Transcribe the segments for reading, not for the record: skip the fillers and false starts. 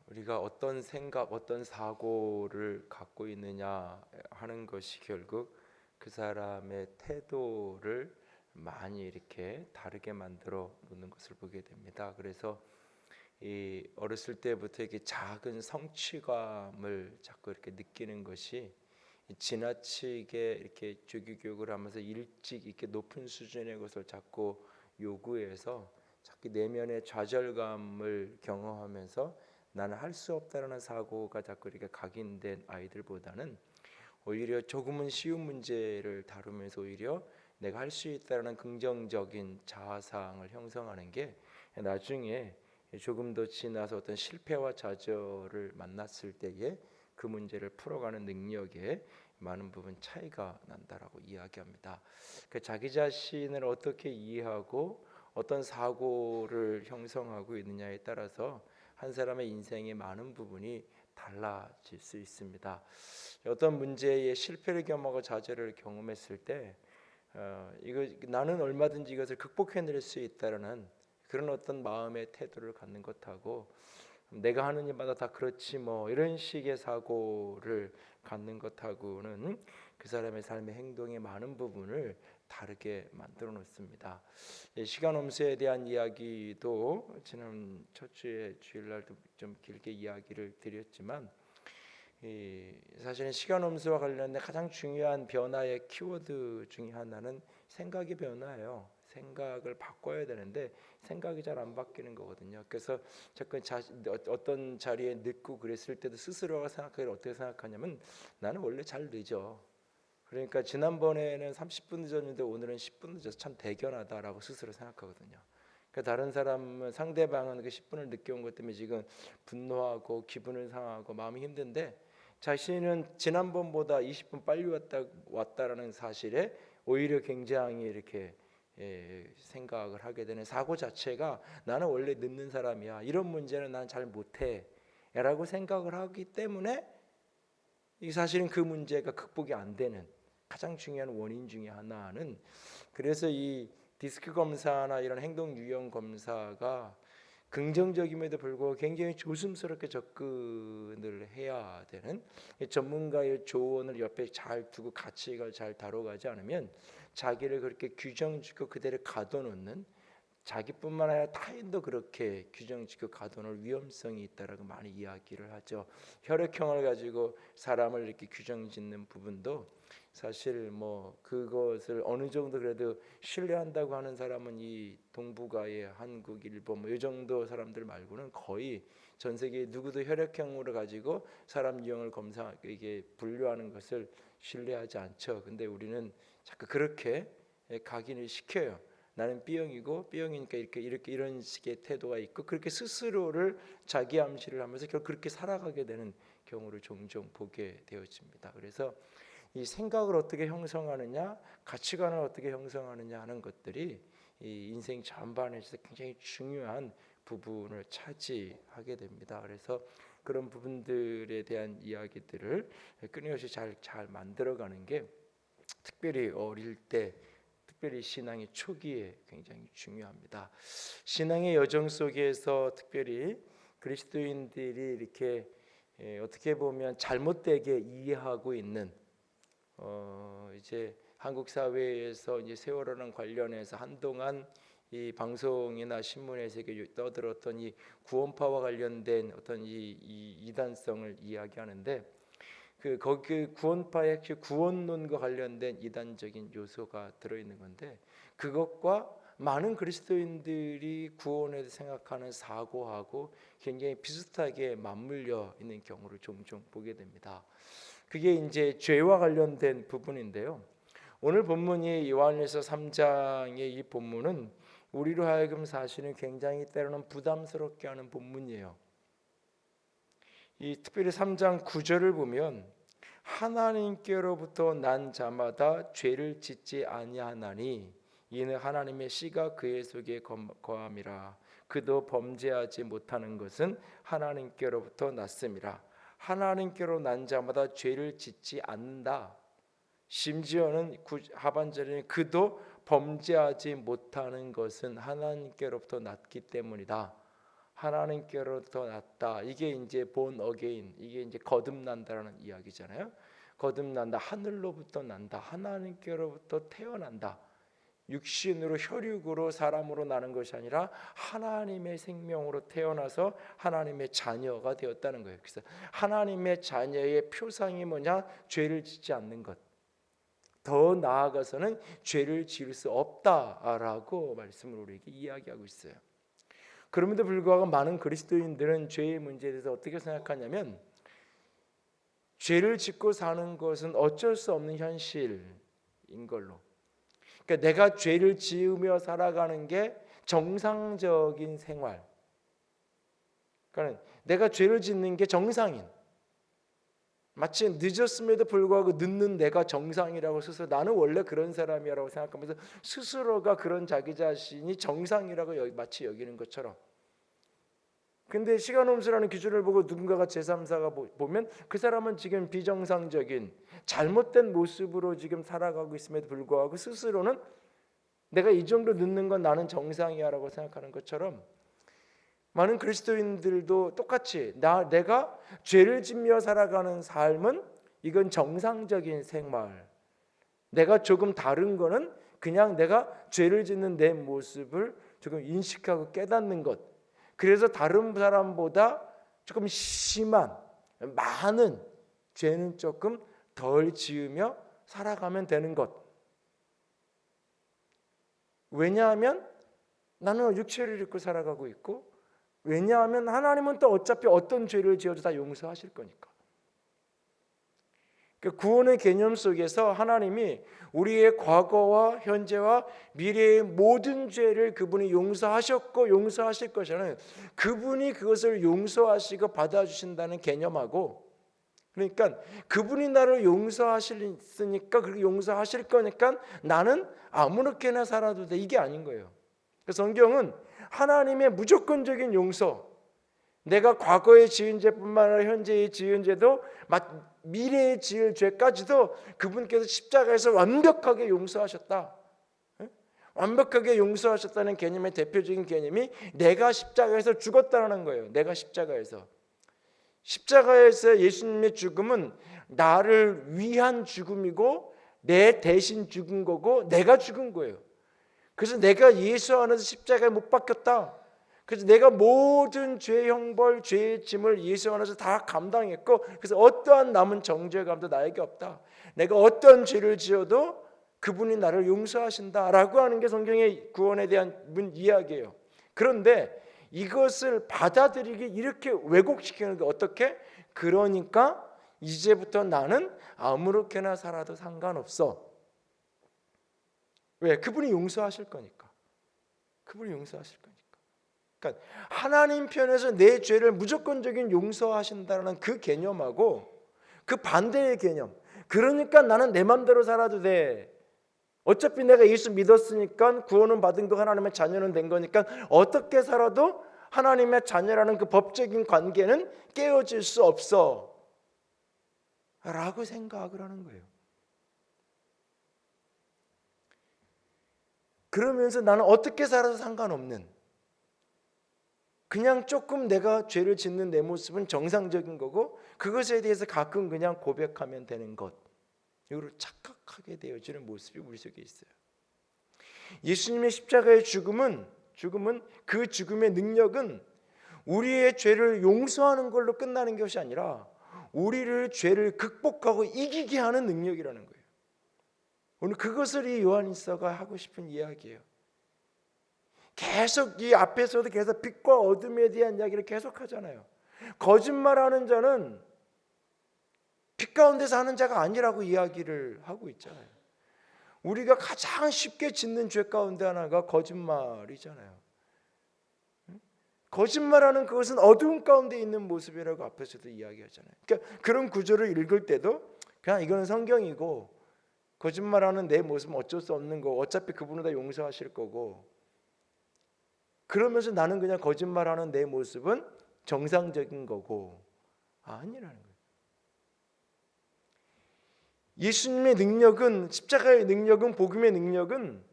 우리가 어떤 생각, 어떤 사고를 갖고 있느냐 하는 것이 결국 그 사람의 태도를 많이 이렇게 다르게 만들어 놓는 것을 보게 됩니다. 그래서 이 어렸을 때부터 이렇게 작은 성취감을 자꾸 이렇게 느끼는 것이 지나치게 이렇게 조기 교육을 하면서 일찍 이렇게 높은 수준의 것을 자꾸 요구해서 자꾸 내면의 좌절감을 경험하면서 나는 할 수 없다라는 사고가 자꾸 이렇게 각인된 아이들보다는 오히려 조금은 쉬운 문제를 다루면서 오히려 내가 할 수 있다라는 긍정적인 자아상을 형성하는 게 나중에 조금 더 지나서 어떤 실패와 좌절을 만났을 때에 그 문제를 풀어가는 능력에 많은 부분 차이가 난다라고 이야기합니다. 그 자기 자신을 어떻게 이해하고 어떤 사고를 형성하고 있느냐에 따라서 한 사람의 인생의 많은 부분이 달라질 수 있습니다. 어떤 문제에 실패를 경험하고 좌절을 경험했을 때 이거 나는 얼마든지 이것을 극복해낼 수 있다라는 그런 어떤 마음의 태도를 갖는 것하고 내가 하는 일마다 다 그렇지 뭐 이런 식의 사고를 갖는 것하고는 그 사람의 삶의 행동의 많은 부분을 다르게 만들어 놓습니다. 시간 엄수에 대한 이야기도 지난 첫 주에 주일날도 좀 길게 이야기를 드렸지만 사실은 시간 엄수와 관련된 가장 중요한 변화의 키워드 중에 하나는 생각의 변화예요. 생각을 바꿔야 되는데 생각이 잘 안 바뀌는 거거든요. 그래서 자꾸 어떤 자리에 늦고 그랬을 때도 스스로가 생각하기를 어떻게 생각하냐면 나는 원래 잘 늦어. 그러니까 지난번에는 30분 늦었는데 오늘은 10분 늦어서 참 대견하다라고 스스로 생각하거든요. 그러니까 다른 사람은 상대방은 그 10분을 늦게 온 것 때문에 지금 분노하고 기분을 상하고 마음이 힘든데 자신은 지난번보다 20분 빨리 왔다라는 사실에 오히려 굉장히 이렇게 생각을 하게 되는 사고 자체가 나는 원래 늦는 사람이야. 이런 문제는 난 잘 못해. 라고 생각을 하기 때문에 이 사실은 그 문제가 극복이 안 되는 가장 중요한 원인 중에 하나는 그래서 이 디스크 검사나 이런 행동 유형 검사가 긍정적임에도 불구하고 굉장히 조심스럽게 접근을 해야 되는 전문가의 조언을 옆에 잘 두고 같이 이걸 잘 다뤄가지 않으면 자기를 그렇게 규정짓고 그대로 가둬놓는 자기뿐만 아니라 타인도 그렇게 규정짓고 가둬놓을 위험성이 있다라고 많이 이야기를 하죠. 혈액형을 가지고 사람을 이렇게 규정짓는 부분도 사실 뭐 그것을 어느 정도 그래도 신뢰한다고 하는 사람은 이 동북아의 한국, 일본 뭐 이 정도 사람들 말고는 거의 전 세계 누구도 혈액형으로 가지고 사람 유형을 검사 이게 분류하는 것을 신뢰하지 않죠. 근데 우리는 자꾸 그렇게 각인을 시켜요. 나는 B형이고 B형이니까 이렇게 이런 식의 태도가 있고 그렇게 스스로를 자기 암시를 하면서 결국 그렇게 살아가게 되는 경우를 종종 보게 되어집니다. 그래서 이 생각을 어떻게 형성하느냐, 가치관을 어떻게 형성하느냐 하는 것들이 이 인생 전반에서 굉장히 중요한 부분을 차지하게 됩니다. 그래서 그런 부분들에 대한 이야기들을 끊임없이 잘 만들어가는 게 특별히 어릴 때 특별히 신앙의 초기에 굉장히 중요합니다. 신앙의 여정 속에서 특별히 그리스도인들이 이렇게 어떻게 보면 잘못되게 이해하고 있는 이제 한국 사회에서 이제 세월호랑 관련해서 한동안 이 방송이나 신문에서 떠들었던 이 구원파와 관련된 어떤 이 이단성을 이야기하는데 거기 구원파의 핵심 구원론과 관련된 이단적인 요소가 들어있는 건데 그것과 많은 그리스도인들이 구원에 생각하는 사고하고 굉장히 비슷하게 맞물려 있는 경우를 종종 보게 됩니다. 그게 이제 죄와 관련된 부분인데요. 오늘 본문이 요한일서 3장의 이 본문은 우리로 하여금 사실은 굉장히 때로는 부담스럽게 하는 본문이에요. 이 특별히 3장 9절을 보면 하나님께로부터 난 자마다 죄를 짓지 아니하나니 이는 하나님의 씨가 그의 속에 거함이라 그도 범죄하지 못하는 것은 하나님께로부터 났음이라. 하나님께로 난 자마다 죄를 짓지 않는다. 심지어는 하반절에 그도 범죄하지 못하는 것은 하나님께로부터 났기 때문이다 하나님께로부터 났다. 이게 이제 본 어게인, 이게 이제 거듭난다라는 이야기잖아요. 거듭난다, 하늘로부터 난다, 하나님께로부터 태어난다. 육신으로 혈육으로 사람으로 나는 것이 아니라 하나님의 생명으로 태어나서 하나님의 자녀가 되었다는 거예요. 그래서 하나님의 자녀의 표상이 뭐냐? 죄를 짓지 않는 것. 더 나아가서는 죄를 지을 수 없다라고 말씀을 우리에게 이야기하고 있어요. 그럼에도 불구하고 많은 그리스도인들은 죄의 문제에 대해서 어떻게 생각하냐면, 죄를 짓고 사는 것은 어쩔 수 없는 현실인 걸로, 그러니까 내가 죄를 지으며 살아가는 게 정상적인 생활, 그러니까 내가 죄를 짓는 게 정상인, 마치 늦었음에도 불구하고 늦는 내가 정상이라고 스스로, 나는 원래 그런 사람이라고 생각하면서 스스로가 그런 자기 자신이 정상이라고 마치 여기는 것처럼. 근데 시간홈수라는 기준을 보고 누군가가 제3사가 보면 그 사람은 지금 비정상적인 잘못된 모습으로 지금 살아가고 있음에도 불구하고 스스로는 내가 이 정도 늦는 건 나는 정상이야 라고 생각하는 것처럼, 많은 그리스도인들도 똑같이 내가 죄를 짓며 살아가는 삶은 이건 정상적인 생활, 내가 조금 다른 거는 그냥 내가 죄를 짓는 내 모습을 조금 인식하고 깨닫는 것, 그래서 다른 사람보다 조금 심한 많은 죄는 조금 덜 지으며 살아가면 되는 것. 왜냐하면 나는 육체를 입고 살아가고 있고, 왜냐하면 하나님은 또 어차피 어떤 죄를 지어도 다 용서하실 거니까. 구원의 개념 속에서 하나님이 우리의 과거와 현재와 미래의 모든 죄를 그분이 용서하셨고 용서하실 것이라는, 그분이 그것을 용서하시고 받아주신다는 개념하고, 그러니까 그분이 나를 용서하시니까 그렇게 용서하실 거니까 나는 아무렇게나 살아도 돼, 이게 아닌 거예요. 그래서 성경은 하나님의 무조건적인 용서, 내가 과거에 지은 죄뿐만 아니라 현재에 지은 죄도 미래에 지을 죄까지도 그분께서 십자가에서 완벽하게 용서하셨다. 완벽하게 용서하셨다는 개념의 대표적인 개념이 내가 십자가에서 죽었다는 거예요. 내가 십자가에서 예수님의 죽음은 나를 위한 죽음이고 내 대신 죽은 거고 내가 죽은 거예요. 그래서 내가 예수 안에서 십자가에 못 박혔다. 그래서 내가 모든 죄 형벌, 죄의 짐을 예수 안에서 다 감당했고, 그래서 어떠한 남은 정죄감도 나에게 없다. 내가 어떤 죄를 지어도 그분이 나를 용서하신다라고 하는 게 성경의 구원에 대한 이야기예요. 그런데 이것을 받아들이기 이렇게 왜곡시키는 게 어떻게? 그러니까 이제부터 나는 아무렇게나 살아도 상관없어. 왜? 그분이 용서하실 거니까. 그분이 용서하실 거니까. 그러니까 하나님 편에서 내 죄를 무조건적인 용서하신다는 그 개념하고 그 반대의 개념, 그러니까 나는 내 맘대로 살아도 돼, 어차피 내가 예수 믿었으니까 구원은 받은 거, 하나님의 자녀는 된 거니까 어떻게 살아도 하나님의 자녀라는 그 법적인 관계는 깨어질 수 없어 라고 생각을 하는 거예요. 그러면서 나는 어떻게 살아도 상관없는, 그냥 조금 내가 죄를 짓는 내 모습은 정상적인 거고 그것에 대해서 가끔 그냥 고백하면 되는 것, 이걸 착각하게 되어지는 모습이 우리 속에 있어요. 예수님의 십자가의 죽음은 그 죽음의 능력은 우리의 죄를 용서하는 걸로 끝나는 것이 아니라 우리를 죄를 극복하고 이기게 하는 능력이라는 거예요. 오늘 그것을 이 요한일서가 하고 싶은 이야기예요. 계속 이 앞에서도 계속 빛과 어둠에 대한 이야기를 계속 하잖아요. 거짓말하는 자는 빛 가운데 사는 자가 아니라고 이야기를 하고 있잖아요. 우리가 가장 쉽게 짓는 죄 가운데 하나가 거짓말이잖아요. 거짓말하는 그것은 어두운 가운데 있는 모습이라고 앞에서도 이야기하잖아요. 그러니까 그런 구조를 읽을 때도 그냥 이거는 성경이고, 거짓말하는 내 모습은 어쩔 수 없는 거고 어차피 그분은 다 용서하실 거고, 그러면서 나는 그냥 거짓말하는 내 모습은 정상적인 거고 아니라는 거예요. 예수님의 능력은, 십자가의 능력은, 복음의 능력은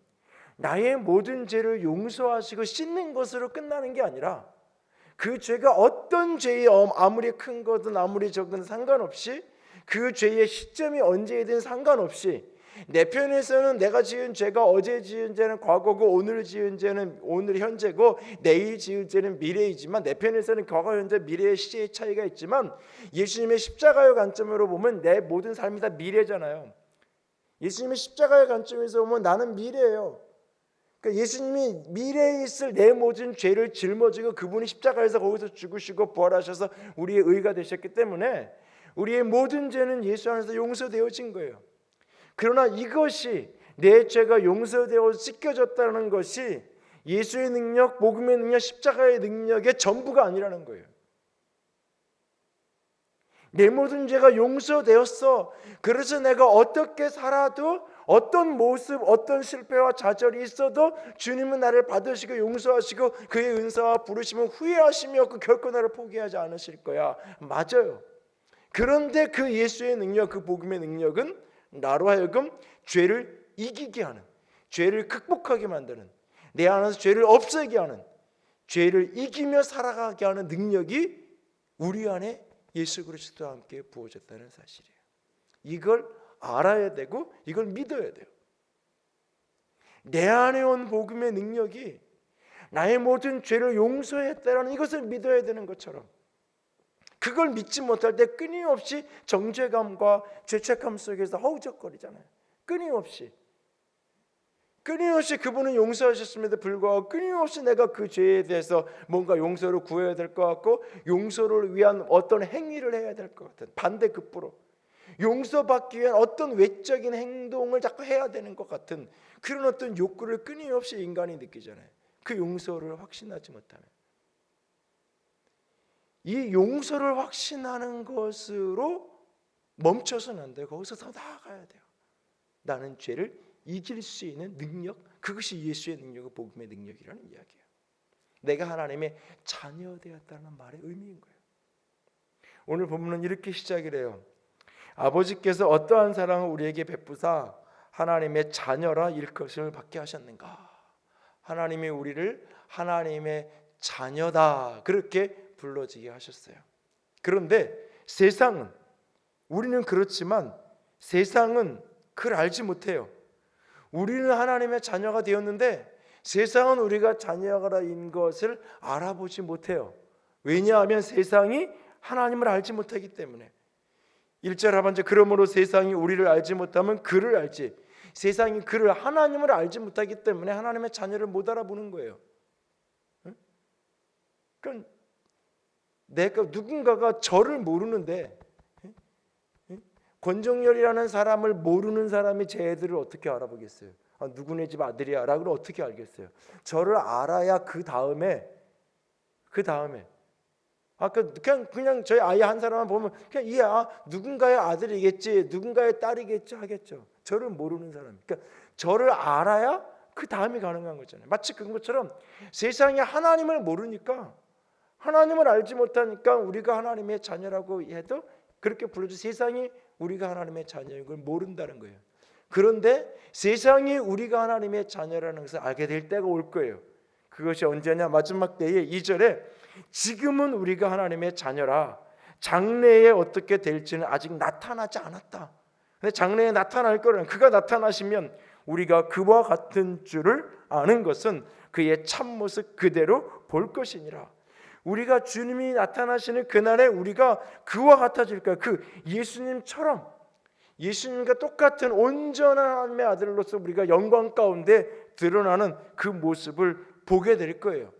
나의 모든 죄를 용서하시고 씻는 것으로 끝나는 게 아니라 그 죄가 어떤 죄이 아무리 큰 거든 아무리 적은 상관없이, 그 죄의 시점이 언제이든 상관없이, 내 편에서는 내가 지은 죄가 어제 지은 죄는 과거고 오늘 지은 죄는 오늘 현재고 내일 지은 죄는 미래이지만, 내 편에서는 과거 현재 미래의 시제의 차이가 있지만, 예수님의 십자가의 관점으로 보면 내 모든 삶이 다 미래잖아요. 예수님의 십자가의 관점에서 보면 나는 미래예요. 그러니까 예수님이 미래에 있을 내 모든 죄를 짊어지고 그분이 십자가에서 거기서 죽으시고 부활하셔서 우리의 의가 되셨기 때문에 우리의 모든 죄는 예수 안에서 용서되어진 거예요. 그러나 이것이, 내 죄가 용서되어 씻겨졌다는 것이 예수의 능력, 복음의 능력, 십자가의 능력의 전부가 아니라는 거예요. 내 모든 죄가 용서되었어. 그래서 내가 어떻게 살아도, 어떤 모습, 어떤 실패와 좌절이 있어도 주님은 나를 받으시고 용서하시고 그의 은사와 부르심은 후회하심이 없고 결코 나를 포기하지 않으실 거야. 맞아요. 그런데 그 예수의 능력, 그 복음의 능력은 나로 하여금 죄를 이기게 하는, 죄를 극복하게 만드는, 내 안에서 죄를 없애게 하는, 죄를 이기며 살아가게 하는 능력이 우리 안에 예수 그리스도와 함께 부어졌다는 사실이에요. 이걸 알아야 되고 이걸 믿어야 돼요. 내 안에 온 복음의 능력이 나의 모든 죄를 용서했다는 이것을 믿어야 되는 것처럼, 그걸 믿지 못할 때 끊임없이 정죄감과 죄책감 속에서 허우적거리잖아요. 끊임없이 그분은 용서하셨음에도 불구하고 끊임없이 내가 그 죄에 대해서 뭔가 용서를 구해야 될 것 같고, 용서를 위한 어떤 행위를 해야 될 것 같은, 반대급부로 용서받기 위한 어떤 외적인 행동을 자꾸 해야 되는 것 같은 그런 어떤 욕구를 끊임없이 인간이 느끼잖아요. 그 용서를 확신하지 못하면. 이 용서를 확신하는 것으로 멈춰서는 안 돼요. 거기서 더 나아가야 돼요. 나는 죄를 이길 수 있는 능력, 그것이 예수의 능력과 복음의 능력이라는 이야기예요. 내가 하나님의 자녀 되었다는 말의 의미인 거예요. 오늘 본문은 이렇게 시작을 해요. 아버지께서 어떠한 사랑을 우리에게 베푸사 하나님의 자녀라 일컬음을 받게 하셨는가. 하나님이 우리를 하나님의 자녀다 그렇게 불러지게 하셨어요. 그런데 세상은, 우리는 그렇지만 세상은 그걸 알지 못해요. 우리는 하나님의 자녀가 되었는데 세상은 우리가 자녀가인 것을 알아보지 못해요. 왜냐하면 세상이 하나님을 알지 못하기 때문에. 1절 하반절, 그러므로 세상이 우리를 알지 못하면 그를 알지. 세상이 그를, 하나님을 알지 못하기 때문에 하나님의 자녀를 못 알아보는 거예요. 그러니까 내가, 누군가가 저를 모르는데, 권종열이라는 사람을 모르는 사람이 제 애들을 어떻게 알아보겠어요? 누구네 집 아들이야 라고 어떻게 알겠어요? 저를 알아야 그 다음에 그냥 저희 아이 한 사람만 보면 그냥 누군가의 아들이겠지, 누군가의 딸이겠지 하겠죠. 저를 모르는 사람, 그러니까 저를 알아야 그 다음이 가능한 거잖아요. 마치 그런 것처럼 세상에 하나님을 모르니까, 하나님을 알지 못하니까 우리가 하나님의 자녀라고 해도 그렇게 불러줘. 세상이 우리가 하나님의 자녀인 걸 모른다는 거예요. 그런데 세상이 우리가 하나님의 자녀라는 것을 알게 될 때가 올 거예요. 그것이 언제냐? 마지막 때에 2절에 지금은 우리가 하나님의 자녀라 장래에 어떻게 될지는 아직 나타나지 않았다. 근데 장래에 나타날 거라는, 그가 나타나시면 우리가 그와 같은 줄을 아는 것은 그의 참모습 그대로 볼 것이니라. 우리가 주님이 나타나시는 그날에 우리가 그와 같아질 거예요. 그 예수님처럼, 예수님과 똑같은 온전한 하나님의 아들로서 우리가 영광 가운데 드러나는 그 모습을 보게 될 거예요.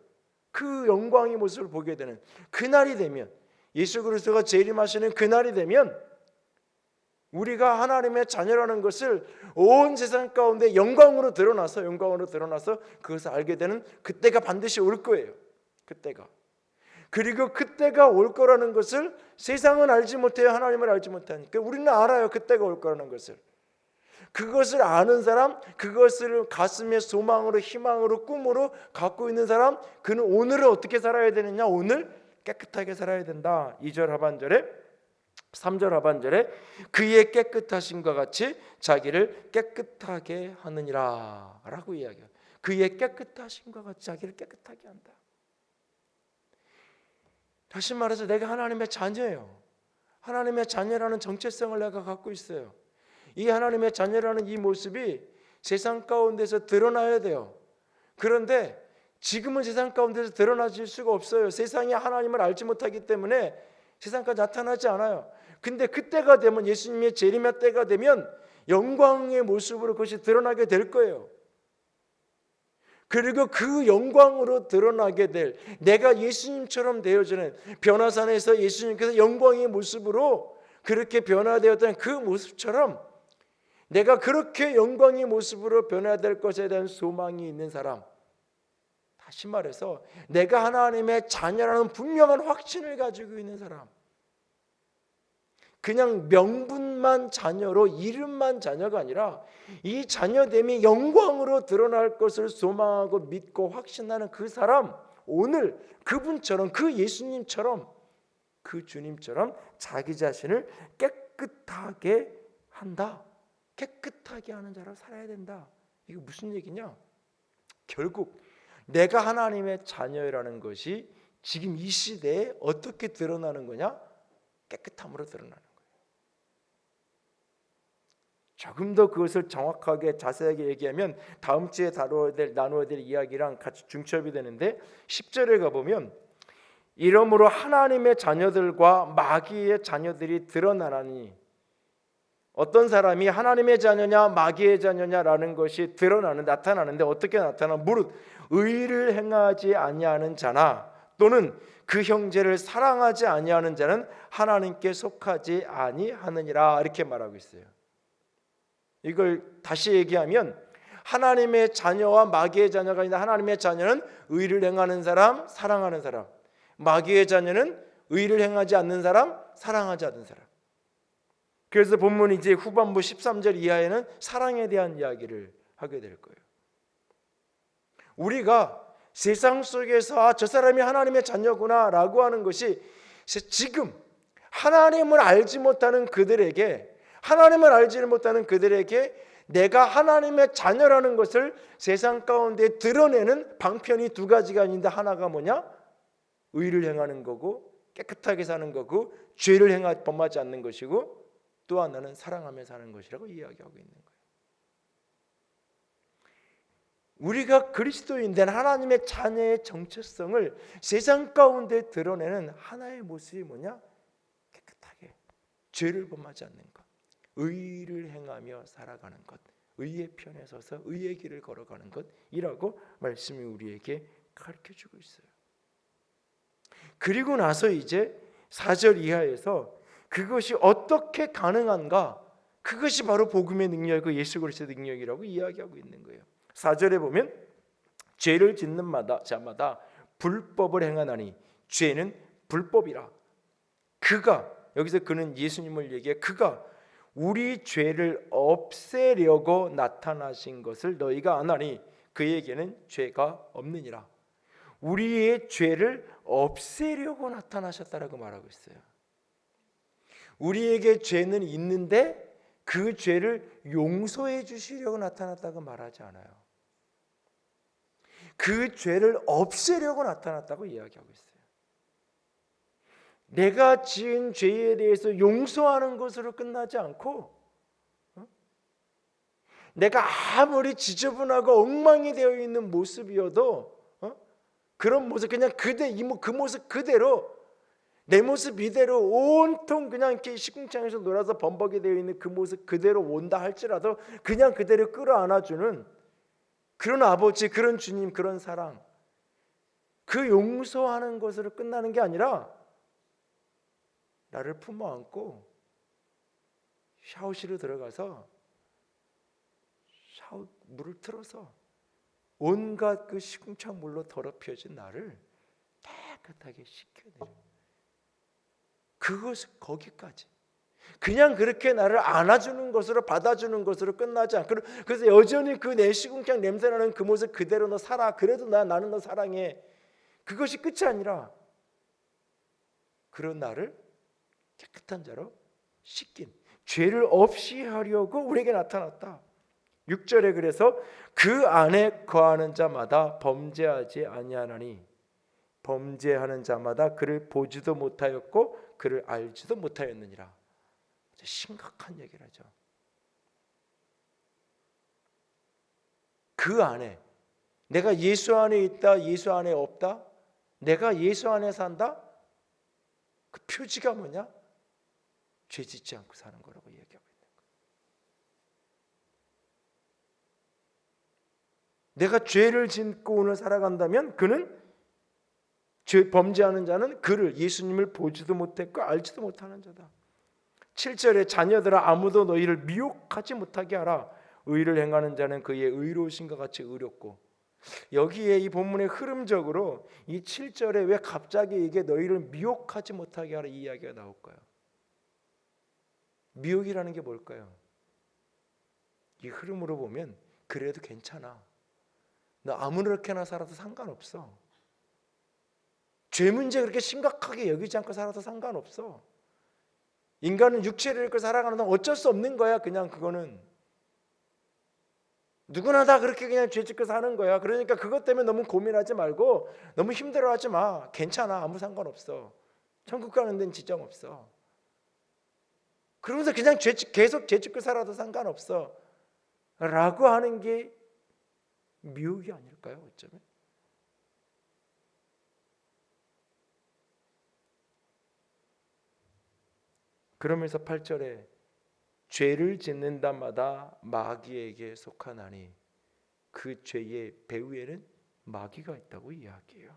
그 영광의 모습을 보게 되는 그날이 되면, 예수 그리스도가 재림하시는 그날이 되면 우리가 하나님의 자녀라는 것을 온 세상 가운데 영광으로 드러나서 그것을 알게 되는 그때가 반드시 올 거예요. 그때가. 그리고 그때가 올 거라는 것을 세상은 알지 못해요. 하나님을 알지 못하니까. 우리는 알아요. 그때가 올 거라는 것을. 그것을 아는 사람, 그것을 가슴의 소망으로, 희망으로, 꿈으로 갖고 있는 사람, 그는 오늘을 어떻게 살아야 되느냐? 오늘 깨끗하게 살아야 된다. 2절 하반절에, 3절 하반절에 그의 깨끗하심과 같이 자기를 깨끗하게 하느니라 라고 이야기해요. 그의 깨끗하심과 같이 자기를 깨끗하게 한다. 다시 말해서 내가 하나님의 자녀예요. 하나님의 자녀라는 정체성을 내가 갖고 있어요. 이 하나님의 자녀라는 이 모습이 세상 가운데서 드러나야 돼요. 그런데 지금은 세상 가운데서 드러나질 수가 없어요. 세상이 하나님을 알지 못하기 때문에 세상까지 나타나지 않아요. 근데 그때가 되면, 예수님의 재림의 때가 되면 영광의 모습으로 그것이 드러나게 될 거예요. 그리고 그 영광으로 드러나게 될, 내가 예수님처럼 되어지는, 변화산에서 예수님께서 영광의 모습으로 그렇게 변화되었던 그 모습처럼 내가 그렇게 영광의 모습으로 변화될 것에 대한 소망이 있는 사람, 다시 말해서 내가 하나님의 자녀라는 분명한 확신을 가지고 있는 사람, 그냥 명분만 자녀로, 이름만 자녀가 아니라 이 자녀됨이 영광으로 드러날 것을 소망하고 믿고 확신하는 그 사람, 오늘 그분처럼, 그 예수님처럼, 그 주님처럼 자기 자신을 깨끗하게 한다. 깨끗하게 하는 자로 살아야 된다. 이게 무슨 얘기냐? 결국 내가 하나님의 자녀라는 것이 지금 이 시대에 어떻게 드러나는 거냐? 깨끗함으로 드러나는 거예요. 조금 더 그것을 정확하게 자세하게 얘기하면 다음 주에 나누어야 될 이야기랑 같이 중첩이 되는데, 10절에 가보면 이러므로 하나님의 자녀들과 마귀의 자녀들이 드러나나니, 어떤 사람이 하나님의 자녀냐 마귀의 자녀냐라는 것이 나타나는데 어떻게 나타나? 무릇 의를 행하지 아니하는 자나 또는 그 형제를 사랑하지 아니하는 자는 하나님께 속하지 아니하느니라, 이렇게 말하고 있어요. 이걸 다시 얘기하면 하나님의 자녀와 마귀의 자녀가 있는데, 하나님의 자녀는 의를 행하는 사람, 사랑하는 사람, 마귀의 자녀는 의를 행하지 않는 사람, 사랑하지 않는 사람. 그래서 본문 이제 후반부 13절 이하에는 사랑에 대한 이야기를 하게 될 거예요. 우리가 세상 속에서 저 사람이 하나님의 자녀구나 라고 하는 것이 지금 하나님을 알지 못하는 그들에게, 내가 하나님의 자녀라는 것을 세상 가운데 드러내는 방편이 두 가지가 있는데, 하나가 뭐냐? 의를 행하는 거고 깨끗하게 사는 거고 죄를 범하지 않는 것이고, 또 하나는 사랑하며 사는 것이라고 이야기하고 있는 거예요. 우리가 그리스도인 된 하나님의 자녀의 정체성을 세상 가운데 드러내는 하나의 모습이 뭐냐? 깨끗하게 죄를 범하지 않는 것, 의를 행하며 살아가는 것, 의의 편에 서서 의의 길을 걸어가는 것이라고 말씀이 우리에게 가르쳐주고 있어요. 그리고 나서 이제 4절 이하에서 그것이 어떻게 가능한가? 그것이 바로 복음의 능력이고 예수 그리스도의 능력이라고 이야기하고 있는 거예요. 4절에 보면 죄를 짓는 자마다 불법을 행하나니 죄는 불법이라. 그가, 여기서 그는 예수님을 얘기해, 그가 우리 죄를 없애려고 나타나신 것을 너희가 아나니 그에게는 죄가 없느니라. 우리의 죄를 없애려고 나타나셨다라고 말하고 있어요. 우리에게 죄는 있는데 그 죄를 용서해 주시려고 나타났다고 말하지 않아요. 그 죄를 없애려고 나타났다고 이야기하고 있어요. 내가 지은 죄에 대해서 용서하는 것으로 끝나지 않고, 내가 아무리 지저분하고 엉망이 되어 있는 모습이어도 그런 모습, 그냥 그 모습 그대로, 내 모습 이대로 온통 그냥 이렇게 시궁창에서 놀아서 범벅이 되어 있는 그 모습 그대로 온다 할지라도 그냥 그대로 끌어안아주는 그런 아버지, 그런 주님, 그런 사랑, 그 용서하는 것으로 끝나는 게 아니라 나를 품어 안고 샤워실로 들어가서 물을 틀어서 온갖 그 시궁창 물로 더럽혀진 나를 깨끗하게 씻겨내요. 그것을 거기까지, 그냥 그렇게 나를 안아주는 것으로, 받아주는 것으로 끝나지 않고, 그래서 여전히 그 내 시궁창 냄새나는 그 모습 그대로 너 살아, 그래도 나는 너 사랑해, 그것이 끝이 아니라 그런 나를 깨끗한 자로 씻긴, 죄를 없이 하려고 우리에게 나타났다. 6절에 그래서 그 안에 거하는 자마다 범죄하지 아니하나니, 범죄하는 자마다 그를 보지도 못하였고 그를 알지도 못하였느니라. 심각한 얘기를 하죠. 그 안에 내가 예수 안에 있다, 예수 안에 없다, 내가 예수 안에 산다, 그 표지가 뭐냐? 죄 짓지 않고 사는 거라고 얘기하고 있는 거예요. 내가 죄를 짓고 오늘 살아간다면 그는 범죄하는 자는 그를, 예수님을 보지도 못했고 알지도 못하는 자다. 7절에 자녀들아 아무도 너희를 미혹하지 못하게 하라. 의를 행하는 자는 그의 의로우신것 같이 의롭고. 여기에 이 본문의 흐름적으로 이 7절에 왜 갑자기 이게 너희를 미혹하지 못하게 하라 이 이야기가 나올까요? 미혹이라는 게 뭘까요? 이 흐름으로 보면 그래도 괜찮아, 너 아무렇게나 살아도 상관없어, 죄 문제 그렇게 심각하게 여기지 않고 살아도 상관없어, 인간은 육체를 입고 살아가는 건 어쩔 수 없는 거야. 그냥 그거는 누구나 다 그렇게 그냥 죄 짓고 사는 거야. 그러니까 그것 때문에 너무 고민하지 말고 너무 힘들어하지 마. 괜찮아, 아무 상관없어, 천국 가는 데는 지장 없어. 그러면서 그냥 계속 죄 짓고 살아도 상관없어 라고 하는 게 미혹이 아닐까요? 어쩌면. 그러면서 8절에 죄를 짓는다마다 마귀에게 속하나니 그 죄의 배후에는 마귀가 있다고 이야기해요.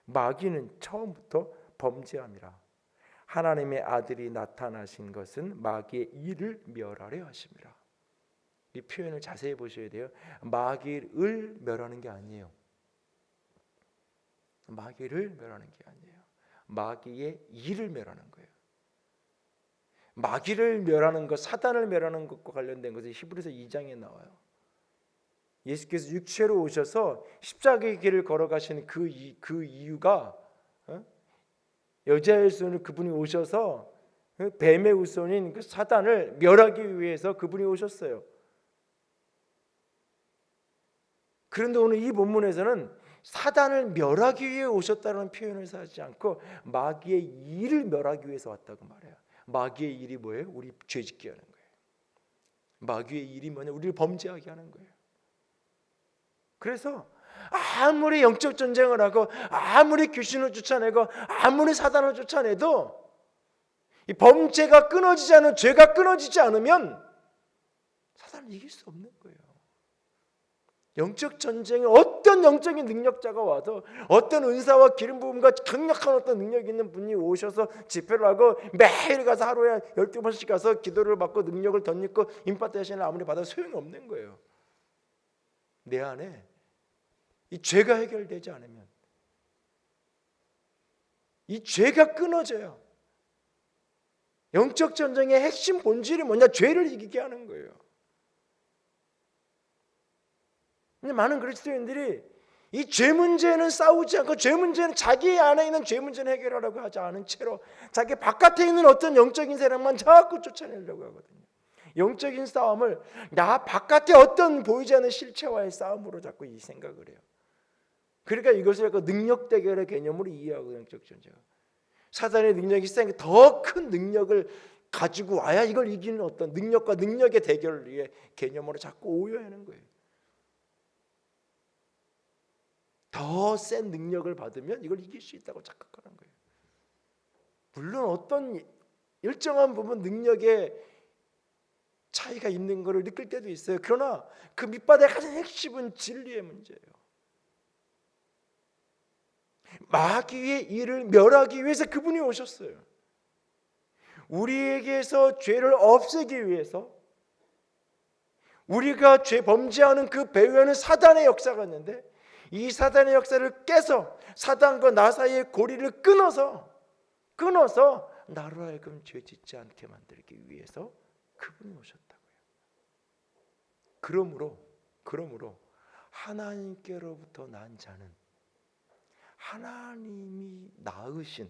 마귀는 처음부터 범죄함이라. 하나님의 아들이 나타나신 것은 마귀의 일을 멸하려 하심이라. 이 표현을 자세히 보셔야 돼요. 마귀를 멸하는 게 아니에요. 마귀를 멸하는 게 아니에요. 마귀의 일을 멸하는 거예요. 마귀를 멸하는 것, 사단을 멸하는 것과 관련된 것이 히브리서 2장에 나와요. 예수께서 육체로 오셔서 십자가의 길을 걸어가시는 그 이유가 여자의 손을 그분이 오셔서 뱀의 후손인 그 사단을 멸하기 위해서 그분이 오셨어요. 그런데 오늘 이 본문에서는 사단을 멸하기 위해 오셨다는 표현을 하지 않고 마귀의 일을 멸하기 위해서 왔다고 말해요. 마귀의 일이 뭐예요? 우리 죄짓게 하는 거예요. 마귀의 일이 뭐냐? 우리를 범죄하게 하는 거예요. 그래서 아무리 영적 전쟁을 하고 아무리 귀신을 쫓아내고 아무리 사단을 쫓아내도 이 범죄가 끊어지지 않은, 죄가 끊어지지 않으면 사단을 이길 수 없는 거예요. 영적 전쟁에 어떤 영적인 능력자가 와도, 어떤 은사와 기름 부음과 강력한 어떤 능력이 있는 분이 오셔서 집회를 하고 매일 가서 하루에 12번씩 가서 기도를 받고 능력을 덧입고 임파테이션을 아무리 받아도 소용이 없는 거예요. 내 안에 이 죄가 해결되지 않으면, 이 죄가 끊어져요. 영적 전쟁의 핵심 본질이 뭐냐? 죄를 이기게 하는 거예요. 근데 많은 그리스도인들이 이 죄 문제는 싸우지 않고, 죄 문제는 자기 안에 있는 죄 문제는 해결하려고 하지 않은 채로 자기 바깥에 있는 어떤 영적인 세력만 자꾸 쫓아내려고 하거든요. 영적인 싸움을 나 바깥에 어떤 보이지 않는 실체와의 싸움으로 자꾸 이 생각을 해요. 그러니까 이것을 약간 능력 대결의 개념으로 이해하고, 영적 전쟁, 사단의 능력이 세게 더 큰 능력을 가지고 와야 이걸 이기는 어떤 능력과 능력의 대결을 위해 개념으로 자꾸 오해하는 거예요. 더 센 능력을 받으면 이걸 이길 수 있다고 착각하는 거예요. 물론 어떤 일정한 부분 능력의 차이가 있는 것을 느낄 때도 있어요. 그러나 그 밑바닥의 가장 핵심은 진리의 문제예요. 마귀의 일을 멸하기 위해서 그분이 오셨어요. 우리에게서 죄를 없애기 위해서, 우리가 죄 범죄하는 그 배후에는 사단의 역사가 있는데, 이 사단의 역사를 깨서 사단과 나 사이의 고리를 끊어서 나로 하여금 죄 짓지 않게 만들기 위해서 그분이 오셨다고요. 그러므로 하나님께로부터 난 자는 하나님이 낳으신,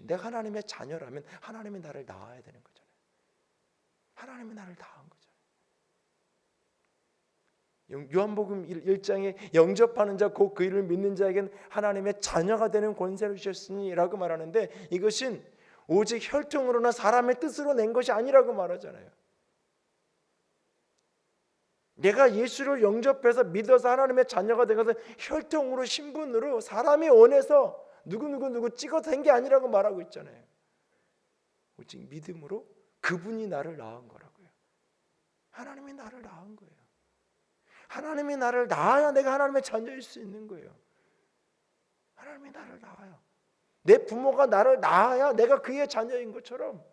내가 하나님의 자녀라면 하나님이 나를 낳아야 되는 거잖아요. 하나님이 나를 낳은 거잖아요. 요한복음 1장에 영접하는 자 곧 그 이름을 믿는 자에게는 하나님의 자녀가 되는 권세를 주셨으니 라고 말하는데, 이것은 오직 혈통으로나 사람의 뜻으로 낸 것이 아니라고 말하잖아요. 내가 예수를 영접해서 믿어서 하나님의 자녀가 되어서 혈통으로, 신분으로, 사람이 원해서 누구 찍어서 한 게 아니라고 말하고 있잖아요. 오직 믿음으로 그분이 나를 낳은 거라고요. 하나님이 나를 낳은 거예요. 하나님이 나를 낳아야 내가 하나님의 자녀일 수 있는 거예요. 하나님이 나를 낳아요. 내 부모가 나를 낳아야 내가 그의 자녀인 것처럼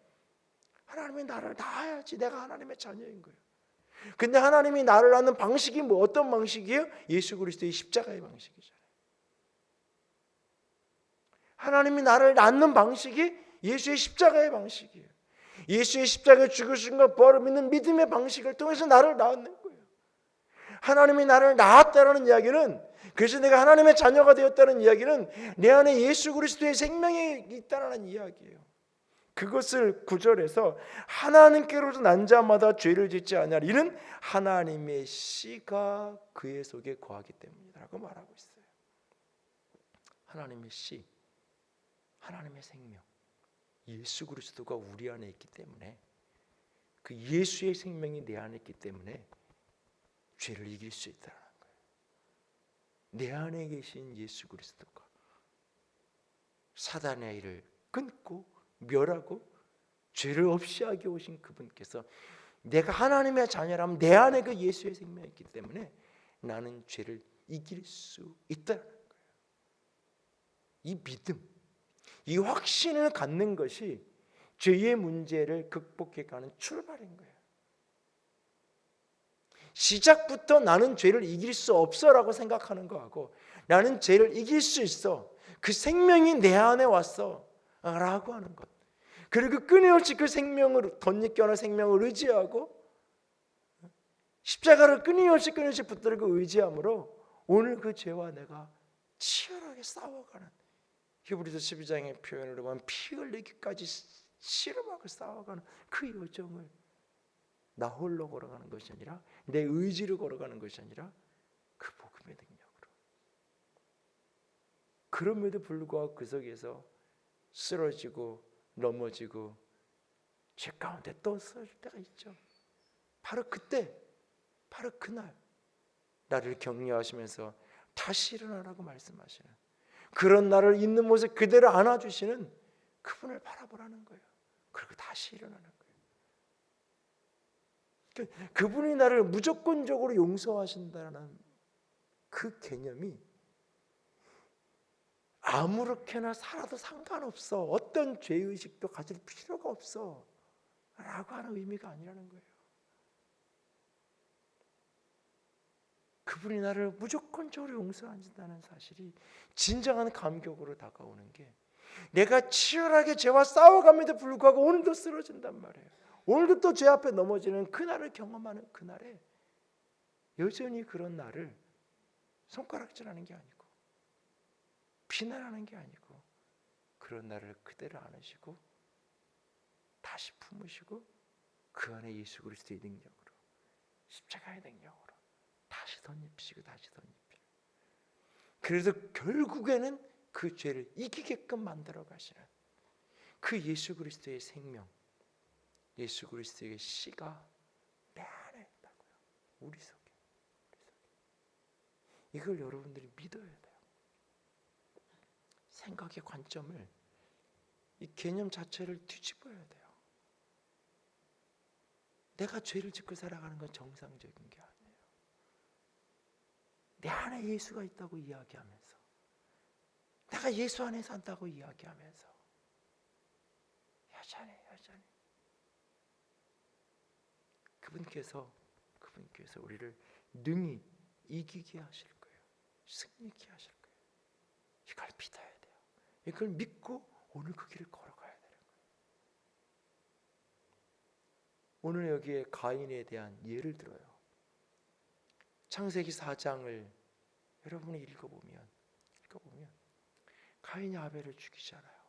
하나님이 나를 낳아야지 내가 하나님의 자녀인 거예요. 근데 하나님이 나를 낳는 방식이 어떤 방식이에요? 예수 그리스도의 십자가의 방식이잖아요. 하나님이 나를 낳는 방식이 예수의 십자가의 방식이에요. 예수의 십자가에 죽으신 것 부활을 믿는 믿음의 방식을 통해서 나를 낳는 거예요. 하나님이 나를 낳았다는 이야기는, 그래서 내가 하나님의 자녀가 되었다는 이야기는 내 안에 예수 그리스도의 생명이 있다는 이야기예요. 그것을 9절에서 하나님께로부터 난 자마다 죄를 짓지 아니하리 이는 하나님의 씨가 그의 속에 거하기 때문이라고 말하고 있어요. 하나님의 씨, 하나님의 생명, 예수 그리스도가 우리 안에 있기 때문에, 그 예수의 생명이 내 안에 있기 때문에 죄를 이길 수 있다는 거예요. 내 안에 계신 예수 그리스도가 사단의 일을 끊고 멸하고 죄를 없이 하게 오신 그분께서, 내가 하나님의 자녀라면 내 안에 그 예수의 생명이 있기 때문에 나는 죄를 이길 수 있다는 거예요. 이 믿음, 이 확신을 갖는 것이 죄의 문제를 극복해가는 출발인 거예요. 시작부터 나는 죄를 이길 수 없어라고 생각하는 거하고, 나는 죄를 이길 수 있어, 그 생명이 내 안에 왔어 라고 하는 것, 그리고 끊임없이 그 생명을, 덧입겨는 생명을 의지하고 십자가를 끊임없이 붙들고 의지함으로 오늘 그 죄와 내가 치열하게 싸워가는, 히브리서 12장의 표현으로 보면 피 흘리기까지 씨름하고 싸워가는 그 여정을 나 홀로 걸어가는 것이 아니라, 내 의지로 걸어가는 것이 아니라 그 복음의 능력으로. 그럼에도 불구하고 그 속에서 쓰러지고 넘어지고 죄 가운데 또 쓰러질 때가 있죠. 바로 그때, 바로 그날 나를 격려하시면서 다시 일어나라고 말씀하시는, 그런 나를 있는 모습 그대로 안아주시는 그분을 바라보라는 거예요. 그리고 다시 일어나는 거예요. 그분이 나를 무조건적으로 용서하신다는 그 개념이 아무렇게나 살아도 상관없어, 어떤 죄의식도 가질 필요가 없어 라고 하는 의미가 아니라는 거예요. 그분이 나를 무조건적으로 용서하신다는 사실이 진정한 감격으로 다가오는 게, 내가 치열하게 죄와 싸워감에도 불구하고 오늘도 쓰러진단 말이에요. 오늘도 또 죄 앞에 넘어지는 그날을 경험하는 그날에 여전히 그런 나를 손가락질하는 게 아니고 비난하는 게 아니고, 그런 나를 그대로 안으시고 다시 품으시고 그 안에 예수 그리스도의 능력으로, 십자가의 능력으로 다시 덧입히시고 다시 덧입히고, 그래서 결국에는 그 죄를 이기게끔 만들어 가시는 그 예수 그리스도의 생명, 예수 그리스도의 씨가 내 안에 있다고요. 우리 속에. 이걸 여러분들이 믿어야 돼요. 생각의 관점을, 이 개념 자체를 뒤집어야 돼요. 내가 죄를 짓고 살아가는 건 정상적인 게 아니에요. 내 안에 예수가 있다고 이야기하면서, 내가 예수 안에 산다고 이야기하면서 여전히 그분께서 우리를 능히 이기게 하실 거예요. 승리케 하실 거예요. 이걸 믿어야 돼요. 이걸 믿고 오늘 그 길을 걸어가야 되는 거예요. 오늘 여기에 가인에 대한 예를 들어요. 창세기 4장을 여러분이 읽어보면 가인이 아벨을 죽이잖아요.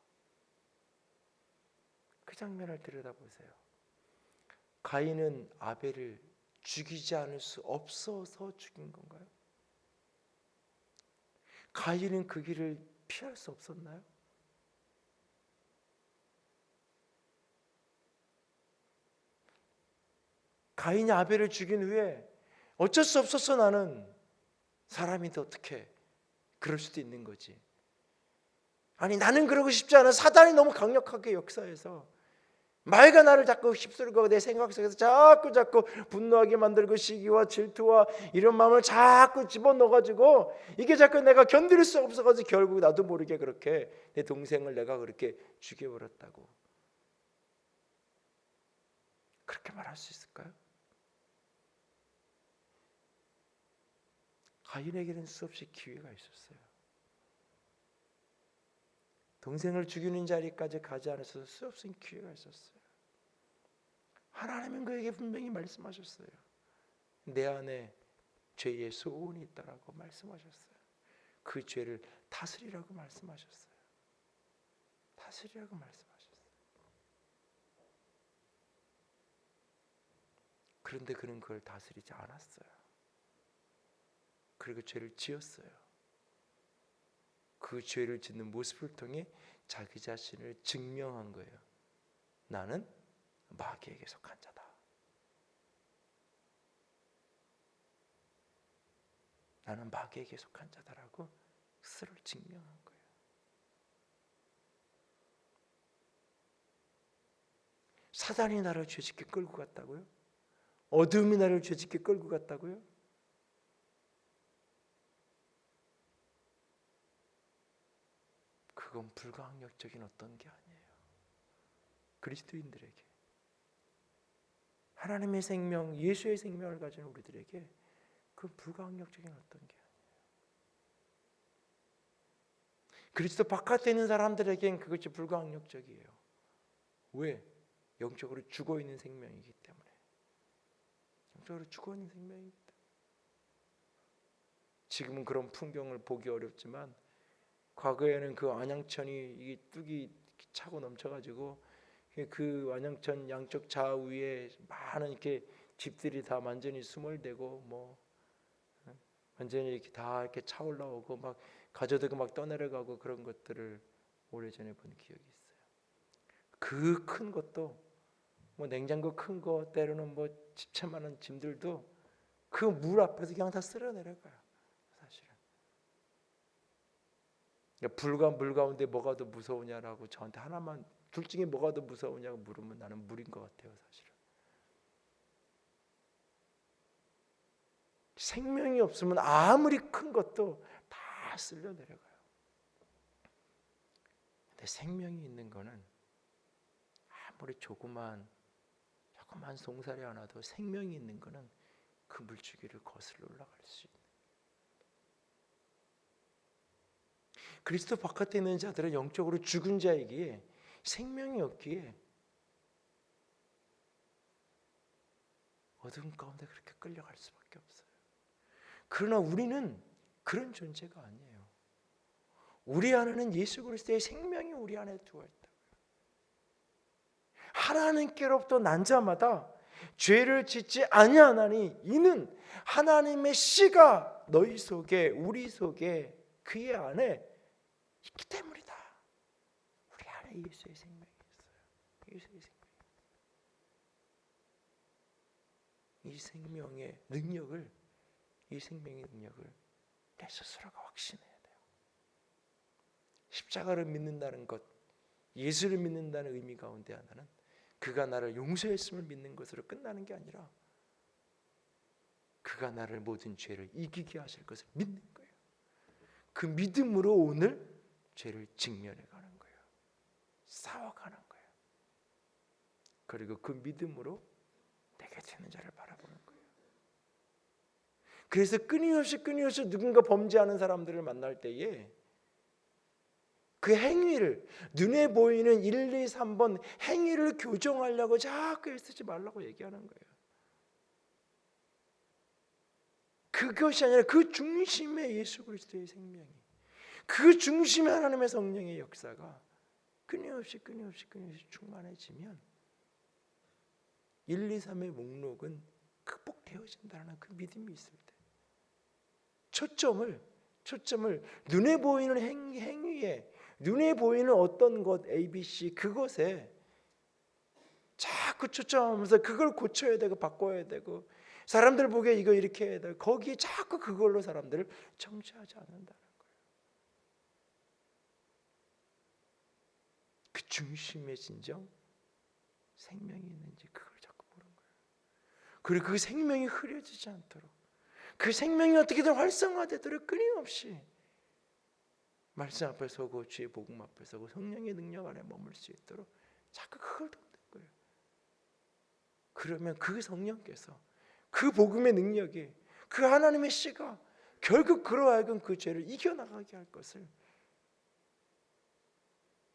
그 장면을 들여다보세요. 가인은 아벨을 죽이지 않을 수 없어서 죽인 건가요? 가인은 그 길을 피할 수 없었나요? 가인이 아벨을 죽인 후에 어쩔 수 없었어. 나는 사람인데 어떻게 그럴 수도 있는 거지. 아니 나는 그러고 싶지 않아. 사단이 너무 강력하게 역사해서 마귀가 나를 자꾸 휩쓸고 내 생각 속에서 자꾸 분노하게 만들고 시기와 질투와 이런 마음을 자꾸 집어넣어가지고 이게 자꾸 내가 견딜 수 없어가지고 결국 나도 모르게 그렇게 내 동생을 내가 그렇게 죽여버렸다고. 그렇게 말할 수 있을까요? 가인에게는 수없이 기회가 있었어요. 동생을 죽이는 자리까지 가지 않았어도 수없이 기회가 있었어요. 하나님은 그에게 분명히 말씀하셨어요. 내 안에 죄의 소원이 있다라고 말씀하셨어요. 그 죄를 다스리라고 말씀하셨어요. 다스리라고 말씀하셨어요. 그런데 그는 그걸 다스리지 않았어요. 그리고 죄를 지었어요. 그 죄를 짓는 모습을 통해 자기 자신을 증명한 거예요. 나는 마귀에게 속한 자다. 나는 마귀에게 속한 자다라고 스스로를 증명한 거예요. 사단이 나를 죄짓게 끌고 갔다고요? 어둠이 나를 죄짓게 끌고 갔다고요? 그건 불가항력적인 어떤 게 아니에요. 그리스도인들에게, 하나님의 생명, 예수의 생명을 가진 우리들에게 그 불가항력적인 어떤 게 아니에요. 그리스도 바깥에 있는 사람들에겐 그것이 불가항력적이에요. 왜? 영적으로 죽어있는 생명이기 때문에. 영적으로 죽어있는 생명이기 때문에. 지금은 그런 풍경을 보기 어렵지만 과거에는 그 안양천이 이 뚝이 차고 넘쳐가지고 그 안양천 양쪽 좌우에 많은 이렇게 집들이 다 완전히 수몰되고 뭐 완전히 이렇게 다 이렇게 차 올라오고 막 가져다가 막 떠내려가고 그런 것들을 오래전에 본 기억이 있어요. 그 큰 것도 뭐 냉장고 큰 거 때로는 뭐 집채만한 짐들도 그 물 앞에서 그냥 다 쓸어 내려가요. 사실은. 그러니까 불과 물 가운데 뭐가 더 무서우냐라고 저한테 하나만 둘 중에 뭐가 더 무서우냐고 물으면 나는 물인 것 같아요. 사실은. 생명이 없으면 아무리 큰 것도 다 쓸려 내려가요. 근데 생명이 있는 거는 아무리 조그만 송사리 하나도 생명이 있는 거는 그 물줄기를 거슬러 올라갈 수 있는. 그리스도 바깥에 있는 자들은 영적으로 죽은 자이기에 생명이 없기에 어두운 가운데 그렇게 끌려갈 수밖에 없어요. 그러나 우리는 그런 존재가 아니에요. 우리 안에는 예수 그리스도의 생명이 우리 안에 들어와 있다고요. 하나님께로부터 난 자마다 죄를 짓지 아니하나니 이는 하나님의 씨가 너희 속에 우리 속에 그의 안에 있기 때문이다. 우리 안에 예수의 생명이 있어요. 예수의 생명. 이 생명의 능력을, 이 생명의 능력을 내 스스로가 확신해야 돼요. 십자가를 믿는다는 것, 예수를 믿는다는 의미 가운데 하나는 그가 나를 용서했음을 믿는 것으로 끝나는 게 아니라 그가 나를 모든 죄를 이기게 하실 것을 믿는 거예요. 그 믿음으로 오늘 죄를 직면해 가는 거예요. 싸워가는 거예요. 그리고 그 믿음으로 내게 되는 자를 바라보는 거예요. 그래서 끊임없이 누군가 범죄하는 사람들을 만날 때에 그 행위를, 눈에 보이는 1, 2, 3번 행위를 교정하려고 자꾸 애쓰지 말라고 얘기하는 거예요. 그것이 아니라 그 중심에 예수 그리스도의 생명이, 그 중심에 하나님의 성령의 역사가 끊임없이 충만해지면 1, 2, 3의 목록은 극복되어진다는 그 믿음이 있을 때, 초점을 눈에 보이는 행위에, 눈에 보이는 어떤 것 ABC 그것에 자꾸 초점하면서 그걸 고쳐야 되고 바꿔야 되고, 사람들 보기에 이거 이렇게 해야 되고, 거기에 자꾸 그걸로 사람들을 정죄하지 않는다는 거예요. 그 중심에 진정 생명이 있는지 그걸 자꾸 보는 거예요. 그리고 그 생명이 흐려지지 않도록, 그 생명이 어떻게든 활성화되도록 끊임없이 말씀 앞에 서고 주의 복음 앞에 서고 성령의 능력 안에 머물 수 있도록 자꾸 그걸 돕는 거예요. 그러면 그 성령께서, 그 복음의 능력이, 그 하나님의 씨가 결국 그로 하여금 그 죄를 이겨나가게 할 것을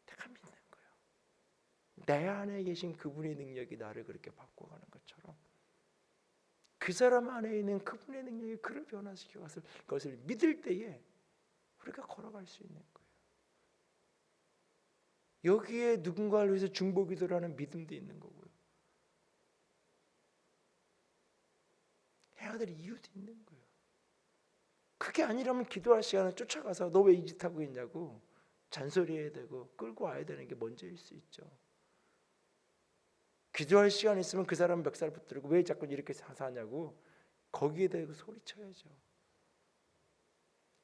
내가 믿는 거예요. 내 안에 계신 그분의 능력이 나를 그렇게 바꿔가는 것처럼 그 사람 안에 있는 그분의 능력이 그를 변화시켜 갔을 것을 믿을 때에 우리가 걸어갈 수 있는 거예요. 여기에 누군가를 위해서 중보기도라는 믿음도 있는 거고요. 해야 될 이유도 있는 거예요. 그게 아니라면 기도할 시간에 쫓아가서 너 왜 이 짓 하고 있냐고 잔소리해야 되고 끌고 와야 되는 게 먼저일 수 있죠. 기도할 시간 있으면 그 사람 멱살 붙들고 왜 자꾸 이렇게 사냐고 거기에 대고 소리쳐야죠.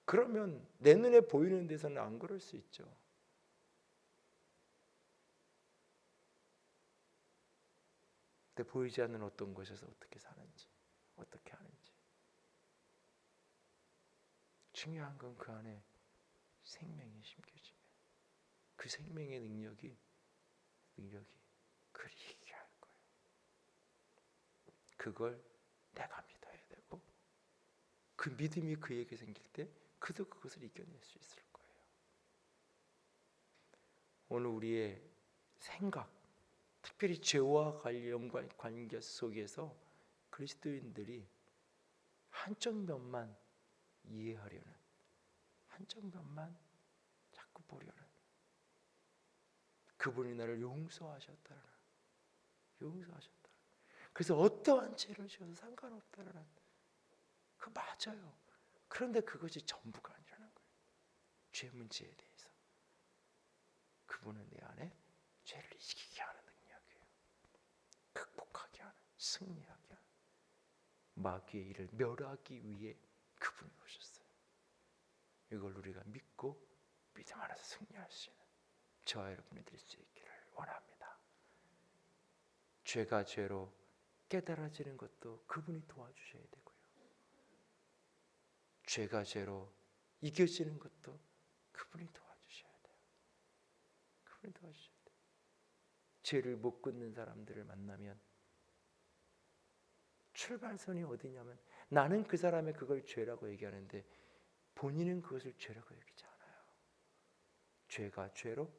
그러면 내 눈에 보이는 데서는 안 그럴 수 있죠. 근데 보이지 않는 어떤 곳에서 어떻게 사는지, 어떻게 하는지, 중요한 건 그 안에 생명이 심겨지면 그 생명의 능력이 그리 있게 할 거예요. 그걸 내가 믿어야 되고, 그 믿음이 그에게 생길 때 그도 그것을 이겨낼 수 있을 거예요. 오늘 우리의 생각, 특별히 죄와 관계 속에서 그리스도인들이 한쪽 면만 이해하려는, 한쪽 면만 자꾸 보려는, 그분이 나를 용서하셨다는, 그래서 어떠한 죄를 지어도 상관없다는, 그 맞아요. 그런데 그것이 전부가 아니라는 거예요. 죄 문제에 대해서 그분은 내 안에 죄를 이기게 하는 능력이에요. 극복하게 하는, 승리하게 하는, 마귀의 일을 멸하기 위해 그분이 오셨어요. 이걸 우리가 믿고 믿음 안에서 승리할 수 있는 저와 여러분이 될 수 있기를 원합니다. 죄가 죄로 깨달아지는 것도 그분이 도와주셔야 되고요. 죄가 죄로 이겨지는 것도 그분이 도와주셔야 돼요. 그분이 도와주셔야 돼요. 죄를 못 끊는 사람들을 만나면 출발선이 어디냐면, 나는 그 사람의 그걸 죄라고 얘기하는데 본인은 그것을 죄라고 여기지 않아요. 죄가 죄로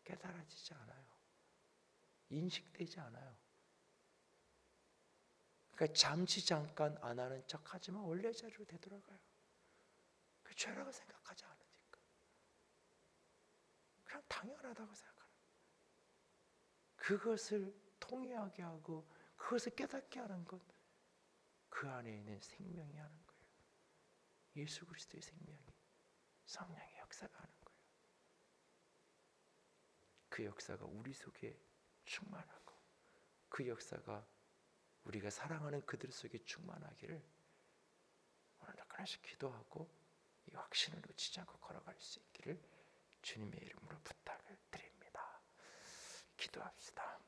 깨달아지지 않아요. 인식되지 않아요. 그러니까 잠시 잠깐 안 하는 척하지만 원래 죄로 되돌아가요. 그 죄라고 생각하지 않으니까 그냥 당연하다고 생각하는, 그것을 통회하게 하고 그것을 깨닫게 하는 것, 그 안에 있는 생명이 하는 거예요. 예수 그리스도의 생명이, 성령의 역사가 하는 거예요. 그 역사가 우리 속에 충만하고, 그 역사가 우리가 사랑하는 그들 속에 충만하기를 오늘도 하나씩 기도하고 이 확신을 놓치지 않고 걸어갈 수 있기를 주님의 이름으로 부탁을 드립니다. 기도합시다.